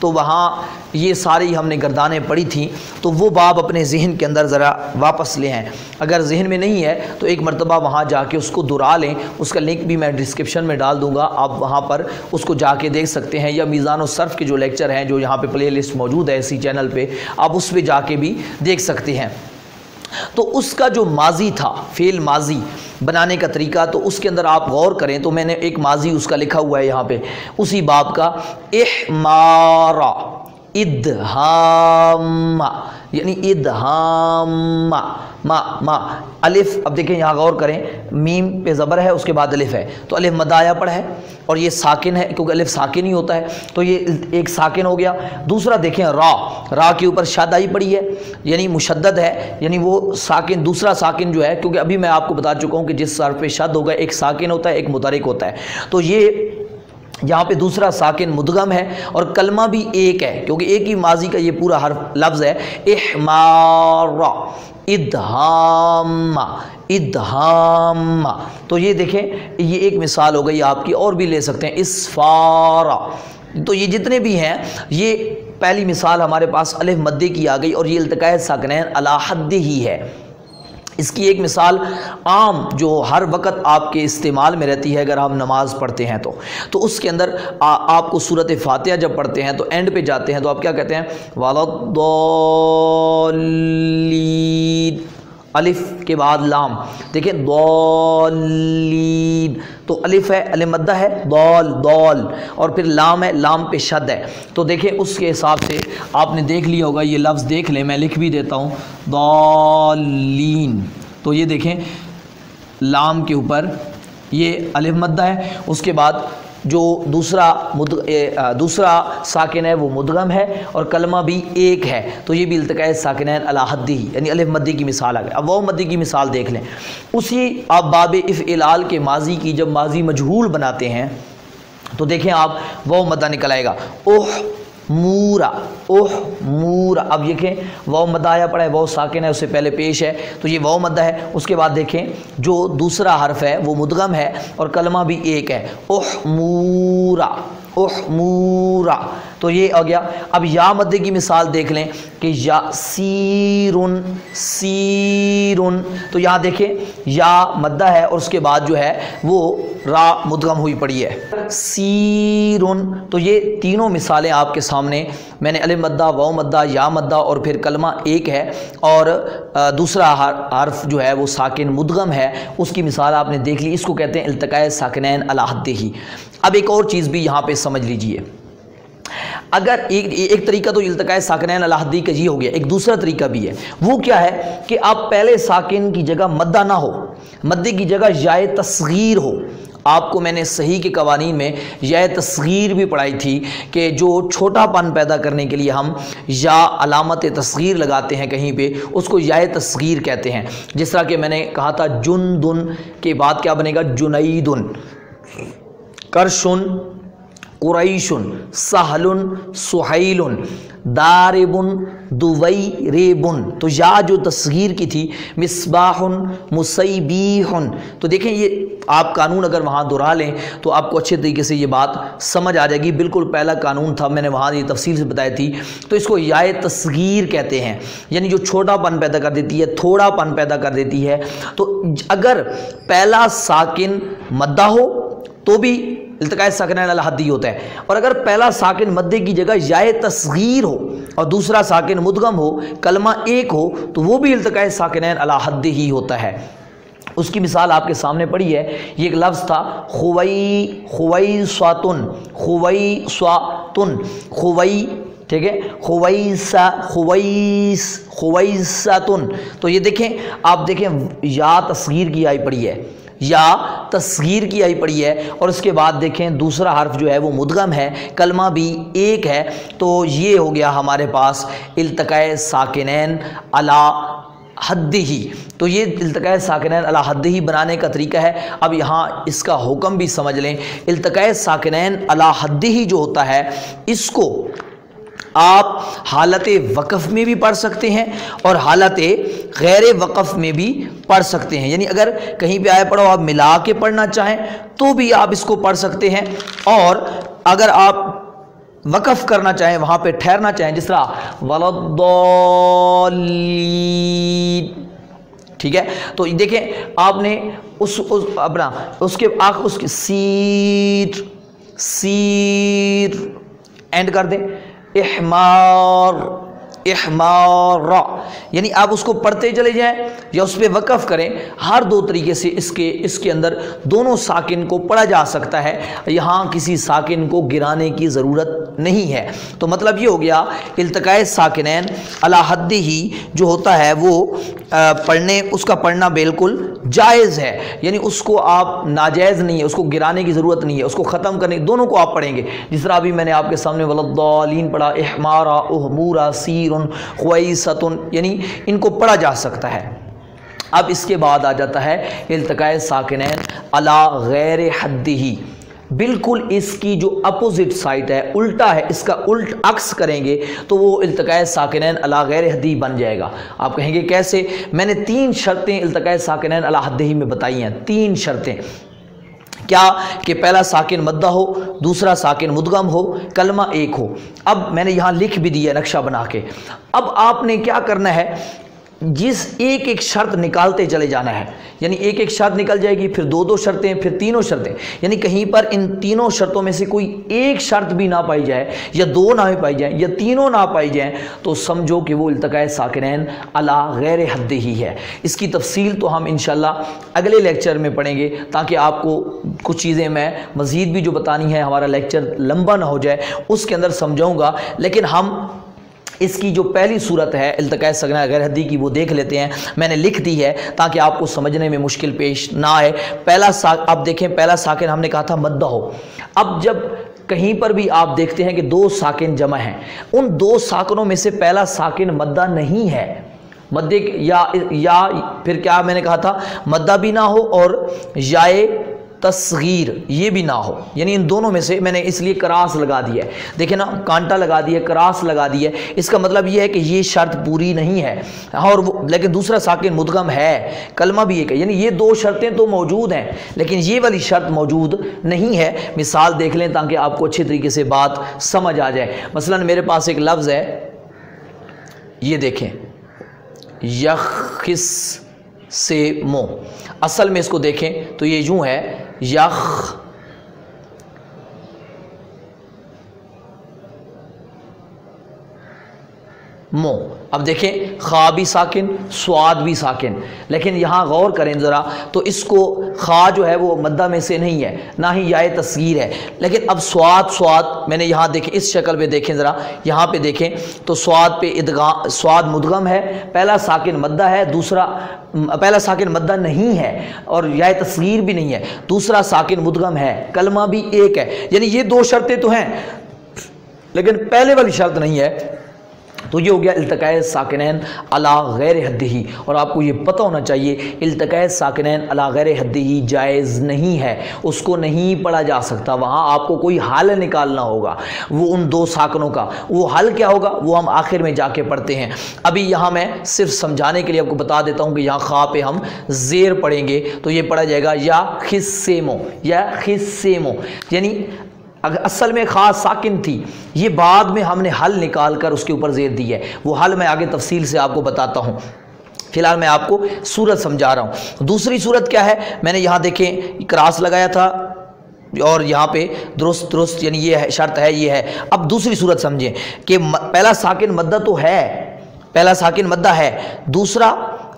تو وہاں یہ ساری ہم نے گردانیں پڑھی تھیں، تو وہ باب اپنے ذہن کے اندر ذرا واپس لے ہیں، اگر ذہن میں نہیں ہے تو ایک مرتبہ وہاں جا کے اس کو دہرا لیں، اس کا لنک بھی میں ڈسکرپشن میں ڈال دوں گا، آپ وہاں پر اس کو جا کے دیکھ سکتے ہیں، یا میزان و صرف کے جو لیکچر ہیں جو یہاں پہ پلے لسٹ موجود ہے اسی چینل پہ، آپ اس پہ جا کے بھی دیکھ سکتے ہیں۔ تو اس کا جو ماضی تھا، فعل ماضی بنانے کا طریقہ، تو اس کے اندر آپ غور کریں تو میں نے ایک ماضی اس کا لکھا ہوا ہے یہاں پہ اسی باب کا، احمارا، ادہام، یعنی ادہام، ما الف، اب دیکھیں یہاں غور کریں، میم پہ زبر ہے، اس کے بعد الف ہے، تو الف مد آیا پڑا ہے اور یہ ساکن ہے کیونکہ الف ساکن ہی ہوتا ہے، تو یہ ایک ساکن ہو گیا۔ دوسرا دیکھیں را کے اوپر شد آئی پڑی ہے، یعنی مشدد ہے، یعنی وہ ساکن، دوسرا ساکن جو ہے، کیونکہ ابھی میں آپ کو بتا چکا ہوں کہ جس حرف پہ شد ہوگا ایک ساکن ہوتا ہے ایک متحرک ہوتا ہے، تو یہ یہاں پہ دوسرا ساکن مدغم ہے، اور کلمہ بھی ایک ہے کیونکہ ایک ہی ماضی کا یہ پورا حرف لفظ ہے، احمارا، ادہام، ادہام، تو یہ دیکھیں یہ ایک مثال ہو گئی آپ کی، اور بھی لے سکتے ہیں، اسفارا، تو یہ جتنے بھی ہیں یہ پہلی مثال ہمارے پاس الف مدے کی آ گئی، اور یہ التقاء ساکنین علی حد ہی ہے۔ اس کی ایک مثال عام جو ہر وقت آپ کے استعمال میں رہتی ہے اگر ہم نماز پڑھتے ہیں تو اس کے اندر آپ کو سورۃ فاتحہ جب پڑھتے ہیں تو اینڈ پہ جاتے ہیں تو آپ کیا کہتے ہیں، وَلَضَّالِّينَ، الف کے بعد لام، دیکھیں ضالین، تو الف ہے، الف مدہ ہے، دال، اور پھر لام ہے، لام پہ شد ہے، تو دیکھیں اس کے حساب سے آپ نے دیکھ لیا ہوگا، یہ لفظ دیکھ لیں، میں لکھ بھی دیتا ہوں، ضالین، تو یہ دیکھیں لام کے اوپر یہ الف مدہ ہے، اس کے بعد جو دوسرا ساکن ہے وہ مدغم ہے، اور کلمہ بھی ایک ہے، تو یہ بھی التقاء ساکنین علی حدہ، یعنی الف مدی کی مثال آ گئی۔ اب واو مدی کی مثال دیکھ لیں، اسی آپ باب افعلال کے ماضی کی جب ماضی مجہول بناتے ہیں تو دیکھیں آپ واو مدہ نکل آئے گا، مورا، مورا، اب دیکھیں واو مدہ آیا پڑا ہے، واو ساکن ہے، اس سے پہلے پیش ہے، تو یہ واو مدہ ہے، اس کے بعد دیکھیں جو دوسرا حرف ہے وہ مدغم ہے اور کلمہ بھی ایک ہے، مورا، مورا، تو یہ آ گیا۔ اب یا مدے کی مثال دیکھ لیں کہ یا سیرن، سیرن، تو یہاں دیکھیں یا مدہ ہے اور اس کے بعد جو ہے وہ را مدغم ہوئی پڑی ہے، سیرن، تو یہ تینوں مثالیں آپ کے سامنے میں نے الف مدہ، واو مدہ، یا مدہ اور پھر کلمہ ایک ہے اور دوسرا حرف جو ہے وہ ساکن مدغم ہے، اس کی مثال آپ نے دیکھ لی، اس کو کہتے ہیں التقاء ساکنین علی حدہ۔ اب ایک اور چیز بھی یہاں پہ سمجھ لیجئے، اگر ایک طریقہ تو التقاء ساکنین علی حدہ کا یہ ہو گیا، ایک دوسرا طریقہ بھی ہے، وہ کیا ہے کہ آپ پہلے ساکن کی جگہ مدہ نہ ہو، مدے کی جگہ یائے تصغیر ہو۔ آپ کو میں نے صحیح کے قوانین میں یا تصغیر بھی پڑھائی تھی کہ جو چھوٹا پن پیدا کرنے کے لیے ہم یا علامت تصغیر لگاتے ہیں کہیں پہ، اس کو یا تصغیر کہتے ہیں، جس طرح کہ میں نے کہا تھا جندن کے بعد کیا بنے گا، جنیدن، کرشن، قریشن، سہلن، سہیلن، داربن، دویریبن، تو یا جو تصغیر کی تھی، مصباحن، مصیبیحن، تو دیکھیں یہ آپ قانون اگر وہاں دہرا لیں تو آپ کو اچھے طریقے سے یہ بات سمجھ آ جائے گی، بالکل پہلا قانون تھا، میں نے وہاں یہ تفصیل سے بتائی تھی، تو اس کو یا تصغیر کہتے ہیں، یعنی جو چھوٹا پن پیدا کر دیتی ہے، تھوڑا پن پیدا کر دیتی ہے، تو اگر پہلا ساکن مدہ ہو تو بھی التقاء ساکنین علی حدہ ہوتا ہے، اور اگر پہلا ساکن مدے کی جگہ یا تصغیر ہو اور دوسرا ساکن مدغم ہو، کلمہ ایک ہو، تو وہ بھی التقاء ساکنین علی حدہ ہی ہوتا ہے۔ اس کی مثال آپ کے سامنے پڑی ہے، یہ ایک لفظ تھا خویسواتن، خویسواتن، خوی، ٹھیک ہے، خویساتن، تو یہ دیکھیں آپ دیکھیں یا تصغیر کی آئی پڑی ہے، یا تصغیر کی آئی پڑی ہے، اور اس کے بعد دیکھیں دوسرا حرف جو ہے وہ مدغم ہے، کلمہ بھی ایک ہے، تو یہ ہو گیا ہمارے پاس التقاء ساکنین علی حدہ ہی۔ تو یہ التقاء ساکنین علی حدہ ہی بنانے کا طریقہ ہے۔ اب یہاں اس کا حکم بھی سمجھ لیں، التقاء ساکنین علی حدہ ہی جو ہوتا ہے، اس کو آپ حالت وقف میں بھی پڑھ سکتے ہیں اور حالت غیر وقف میں بھی پڑھ سکتے ہیں، یعنی اگر کہیں پہ آئے پڑھو آپ ملا کے پڑھنا چاہیں تو بھی آپ اس کو پڑھ سکتے ہیں، اور اگر آپ وقف کرنا چاہیں، وہاں پہ ٹھہرنا چاہیں، جس طرح ولضالین، ٹھیک ہے؟ تو دیکھیں آپ نے اس کے سیر اینڈ کر دیں، احمار یعنی آپ اس کو پڑھتے چلے جائیں یا اس پہ وقف کریں، ہر دو طریقے سے اس کے اندر دونوں ساکن کو پڑھا جا سکتا ہے، یہاں کسی ساکن کو گرانے کی ضرورت نہیں ہے۔ تو مطلب یہ ہو گیا التقاء ساکنین علی حد ہی جو ہوتا ہے وہ اس کا پڑھنا بالکل جائز ہے، یعنی اس کو آپ ناجائز نہیں ہے، اس کو گرانے کی ضرورت نہیں ہے، اس کو ختم کرنے، دونوں کو آپ پڑھیں گے، جس طرح ابھی میں نے آپ کے سامنے ولضالین پڑھا، احمارا، احمورا، سیر، خویستن، یعنی ان کو پڑھا جا سکتا ہے۔ اب اس کے بعد آ جاتا ہے التقاء ساکنین علی غیر حدہ، بالکل اس کی جو اپوزٹ سائٹ ہے، الٹا ہے، اس کا الٹ عکس کریں گے تو وہ التقاء ساکنین علی غیر حدہ بن جائے گا۔ آپ کہیں گے کیسے؟ میں نے 3 شرطیں التقاء ساکنین علی حدہ میں بتائی ہیں، 3 شرطیں، کیا کہ پہلا ساکن مدہ ہو، دوسرا ساکن مدغم ہو، کلمہ ایک ہو۔ اب میں نے یہاں لکھ بھی دیا نقشہ بنا کے، اب آپ نے کیا کرنا ہے، جس ایک شرط نکالتے چلے جانا ہے، یعنی ایک شرط نکل جائے گی، پھر 2 شرطیں، پھر 3 شرطیں، یعنی کہیں پر ان 3 شرطوں میں سے کوئی ایک شرط بھی نہ پائی جائے، یا 2 نہ پائی جائیں، یا 3 نہ پائی جائیں، تو سمجھو کہ وہ التقاء ساکنین علی غیر حدہ ہی ہے۔ اس کی تفصیل تو ہم انشاءاللہ اگلے لیکچر میں پڑھیں گے، تاکہ آپ کو کچھ چیزیں میں مزید بھی جو بتانی ہے، ہمارا لیکچر لمبا نہ ہو جائے، اس کے اندر سمجھاؤں گا، لیکن ہم اس کی جو پہلی صورت ہے التقاء ساکنین غیر حدی کی وہ دیکھ لیتے ہیں، میں نے لکھ دی ہے تاکہ آپ کو سمجھنے میں مشکل پیش نہ آئے۔ اب دیکھیں پہلا ساکن ہم نے کہا تھا مدہ ہو، اب جب کہیں پر بھی آپ دیکھتے ہیں کہ 2 ساکن جمع ہیں، ان 2 ساکنوں میں سے پہلا ساکن مدہ نہیں ہے، مدے یا پھر کیا میں نے کہا تھا، مدہ بھی نہ ہو اور یائے تصغیر یہ بھی نہ ہو، یعنی ان دونوں میں سے میں نے اس لیے کراس لگا دیا ہے، دیکھیں نا، کانٹا لگا دیا، کراس لگا دیا، اس کا مطلب یہ ہے کہ یہ شرط پوری نہیں ہے، اور لیکن دوسرا ساکن مدغم ہے، کلمہ بھی ایک ہے، یعنی یہ 2 شرطیں تو موجود ہیں لیکن یہ والی شرط موجود نہیں ہے۔ مثال دیکھ لیں تاکہ آپ کو اچھی طریقے سے بات سمجھ آ جائے۔ مثلا میرے پاس ایک لفظ ہے، یہ دیکھیں، یخس سے مو، اصل میں اس کو دیکھیں تو یہ یوں ہے، یخ مو، اب دیکھیں خا بھی ساکن، سواد بھی ساکن، لیکن یہاں غور کریں ذرا تو اس کو خا جو ہے وہ مدہ میں سے نہیں ہے، نہ ہی یائے تصغیر ہے، لیکن اب سواد میں نے یہاں دیکھیں اس شکل پہ دیکھیں ذرا، یہاں پہ دیکھیں تو سواد پہ سواد مدغم ہے، پہلا ساکن مدہ ہے، پہلا ساکن مدہ نہیں ہے اور یائے تصغیر بھی نہیں ہے، دوسرا ساکن مدغم ہے، کلمہ بھی ایک ہے، یعنی یہ 2 شرطیں تو ہیں لیکن پہلے والی شرط نہیں ہے۔ تو یہ ہو گیا التقاء ساکنین علی غیر حدہ، اور آپ کو یہ پتہ ہونا چاہیے التقاء ساکنین علی غیر حدہ جائز نہیں ہے، اس کو نہیں پڑھا جا سکتا، وہاں آپ کو کوئی حل نکالنا ہوگا، وہ ان 2 ساکنوں کا، وہ حل کیا ہوگا وہ ہم آخر میں جا کے پڑھتے ہیں۔ ابھی یہاں میں صرف سمجھانے کے لیے آپ کو بتا دیتا ہوں کہ یہاں خا پہ ہم زیر پڑھیں گے تو یہ پڑھا جائے گا یا خسیمو، یا خسیمو، یعنی اصل میں خاص ساکن تھی، یہ بعد میں ہم نے حل نکال کر اس کے اوپر زیر دی ہے، وہ حل میں آگے تفصیل سے آپ کو بتاتا ہوں، فی الحال میں آپ کو صورت سمجھا رہا ہوں۔ دوسری صورت کیا ہے، میں نے یہاں دیکھیں کراس لگایا تھا اور یہاں پہ درست یعنی یہ شرط ہے، یہ ہے۔ اب دوسری صورت سمجھیں کہ پہلا ساکن مدہ تو ہے، پہلا ساکن مدہ ہے، دوسرا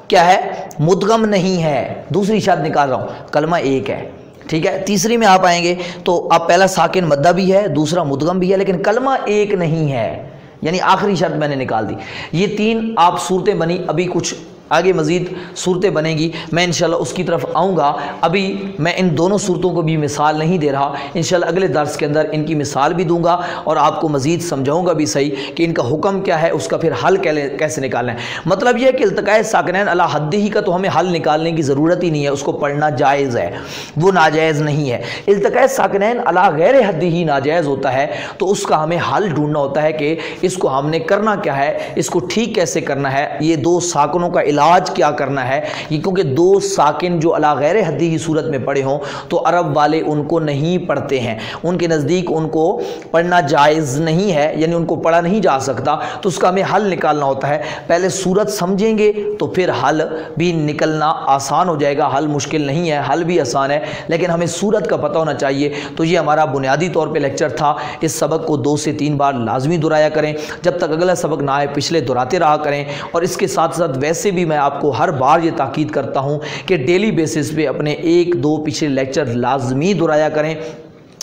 کیا ہے، مدغم نہیں ہے، دوسری شرط نکال رہا ہوں، کلمہ ایک ہے، ٹھیک ہے۔ تیسری میں آپ آئیں گے تو اب پہلا ساکن مدہ بھی ہے، دوسرا مدغم بھی ہے، لیکن کلمہ ایک نہیں ہے، یعنی آخری شرط میں نے نکال دی۔ یہ 3 آپ صورتیں بنی، ابھی کچھ آگے مزید صورتیں بنیں گی، میں انشاءاللہ اس کی طرف آؤں گا، ابھی میں ان دونوں صورتوں کو بھی مثال نہیں دے رہا، انشاءاللہ اگلے درس کے اندر ان کی مثال بھی دوں گا اور آپ کو مزید سمجھاؤں گا بھی صحیح کہ ان کا حکم کیا ہے، اس کا پھر حل کیسے نکالنا ہے۔ مطلب یہ ہے کہ التقاء ساکنین علی حدہ کا تو ہمیں حل نکالنے کی ضرورت ہی نہیں ہے، اس کو پڑھنا جائز ہے، وہ ناجائز نہیں ہے۔ التقاء ساکنین علی غیر حدہ ناجائز ہوتا ہے تو اس کا ہمیں حل ڈھونڈنا ہوتا ہے کہ اس کو ہم نے کرنا کیا ہے، اس کو ٹھیک کیسے کرنا ہے، یہ 2 ساکنوں کا علاج علاج کیا کرنا ہے، یہ کیونکہ دو ساکن جو علی غیر حدی کی صورت میں پڑھے ہوں تو عرب والے ان کو نہیں پڑھتے ہیں، ان کے نزدیک ان کو پڑھنا جائز نہیں ہے، یعنی ان کو پڑھا نہیں جا سکتا، تو اس کا ہمیں حل نکالنا ہوتا ہے۔ پہلے صورت سمجھیں گے تو پھر حل بھی نکلنا آسان ہو جائے گا، حل مشکل نہیں ہے، حل بھی آسان ہے، لیکن ہمیں صورت کا پتہ ہونا چاہیے۔ تو یہ ہمارا بنیادی طور پہ لیکچر تھا، اس سبق کو 2 سے 3 بار لازمی دہرایا کریں، جب تک اگلا سبق نہ آئے پچھلے دہراتے رہا کریں، اور اس کے ساتھ ساتھ ویسے بھی میں آپ کو ہر بار یہ تاکید کرتا ہوں کہ ڈیلی بیسس پہ اپنے 1-2 پچھلے لیکچر لازمی دہرایا کریں،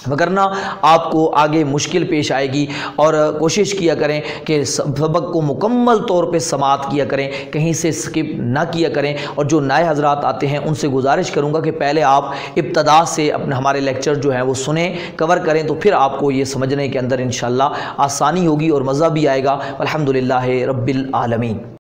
وگرنہ آپ کو آگے مشکل پیش آئے گی۔ اور کوشش کیا کریں کہ سبق کو مکمل طور پہ سماعت کیا کریں، کہیں سے سکپ نہ کیا کریں، اور جو نئے حضرات آتے ہیں ان سے گزارش کروں گا کہ پہلے آپ ابتدا سے اپنے ہمارے لیکچر جو ہیں وہ سنیں، کور کریں، تو پھر آپ کو یہ سمجھنے کے اندر انشاءاللہ آسانی ہوگی اور مزہ بھی آئے گا۔ الحمدللہ رب العالمین۔